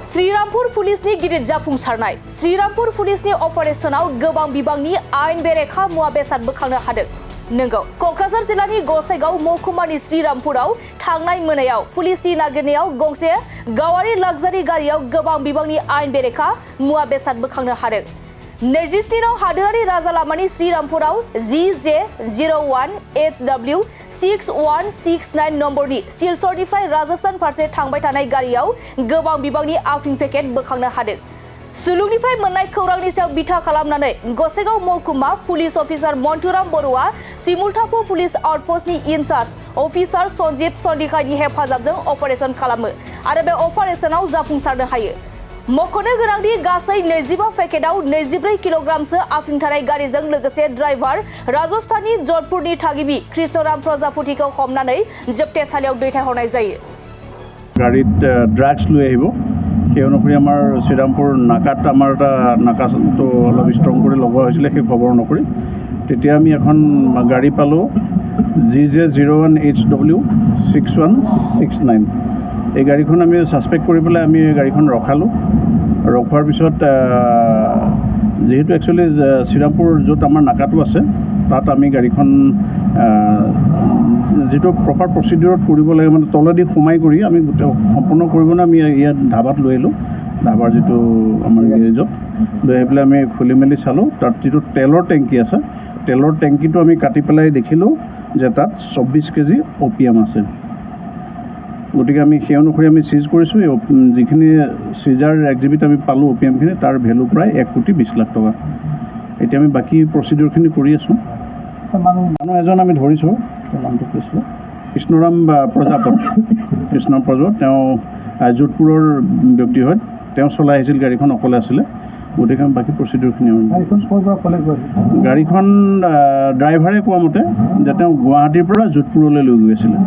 श्रीरामपुर पुलिसनि गिदिर जाफुंसारनाय श्रीरामपुर पुलिसनि अपारेशनाव गोबां बिबांनि आयेन बेरेखा मुवा बेसाद बोखांनो हादों। नंगौ, क'क्राझार जिल्लानि गसाइगाव महकुमानि श्रीरामपुराव थांनाय मोनायाव पुलिसनि नागिरनायाव गंसे गावारि लाक्जारि गारियाव गोबां बिबांनि आयेन बेरेखा मुवा बेसाद बोखांनो हादों। 27 हादोरारि राजा लामानि श्रीरामपुराव GJ01HW 6169 नम्बरनि सिलचरनिफ्राय राजस्थान फारसे थांबाय थानाय गारियाव गोबां बिबांनि आफिं पेकेट बोखांनो हादों। सुलुंनिफ्राय मोननाय खौरांनि सायाव बिथा खालामनानै गसाइगाव महकुमा पुलिस अफिसार मन्टुराम बरुवा सिमुलटाफु पुलिस आउटपोस्टनि इनचार्ज अफिसार सन्जीब चन्दिकानि हेफाजाबजों अपारेशन खालामो आरो बे अपारेशनाव जाफुंसारनो हायो। मख'नो गोनांदि गासै 25 पेकेटआव 24 किल'ग्रामसो आफिं थानाय गारिजों लोगोसे ड्राइभार राजस्थाननि जधपुरनि थागिबि कृष्णराम प्रजापतिखौ हमनानै जोबथेसालियाव दैथायहरनाय जायो। गाड़ीत ड्राग्स লৈ আহিব সেই অনুসৰি আমাৰ শ্ৰীৰামপুৰ নাকাত আমাৰ এটা নাকাটো অলপ ষ্ট্ৰং কৰি লগোৱা হৈছিলে সেই খবৰ অনুসৰি তেতিয়া আমি এখন গাড়ী পালোঁ GJ01HW 6169 এই গাড়ীখন আমি সাসপেক্ট কৰি পেলাই আমি গাড়ীখন ৰখালোঁ। ৰখোৱাৰ পিছত যেহেতু একচুৱেলি শ্ৰীৰামপুৰ য'ত আমাৰ নাকাটো আছে তাত আমি গাড়ীখন যেটো প্ৰপাৰ প্ৰচিডিউৰত কৰিব লাগে মানে তলেদি সোমাই কৰি আমি সম্পূৰ্ণ কৰিব না আমি ইয়াত ধাবাত লৈ আহিলোঁ। ধাবাৰ যেটো আমাৰ গেৰেজত লৈ আহি পেলাই আমি খুলি মেলি চালোঁ তাত যেটো তেলৰ টেংকি আছে তেলৰ টেংকিটো আমি কাটি পেলাই দেখিলোঁ যে তাত 24 কেজি অপিয়াম আছে। গতিকে আমি সেই অনুসৰি আমি সিজ কৰিছোঁ। যিখিনি সিজাৰ এক্সিবিট আমি পালোঁ অপিয়ামখিনি তাৰ ভেলু প্ৰায় 1,20 লাখ টকা। এতিয়া আমি বাকী প্ৰচিডিউৰখিনি কৰি আছোঁ। মানুহ এজন আমি ধৰিছোঁ, নামটো কৈছোঁ কৃষ্ণৰাম প্ৰজাপতি। কৃষ্ণৰাম প্ৰজাপতি তেওঁ যোধপুৰৰ ব্যক্তি হয়। তেওঁ চলাই আহিছিল গাড়ীখন, অকলে আছিলে। গতিকে আমি বাকী প্ৰচিডিউৰখিনি গাড়ীখন ড্ৰাইভাৰে কোৱা মতে যে তেওঁ গুৱাহাটীৰ পৰা যোধপুৰলৈ লৈ গৈ আছিলে।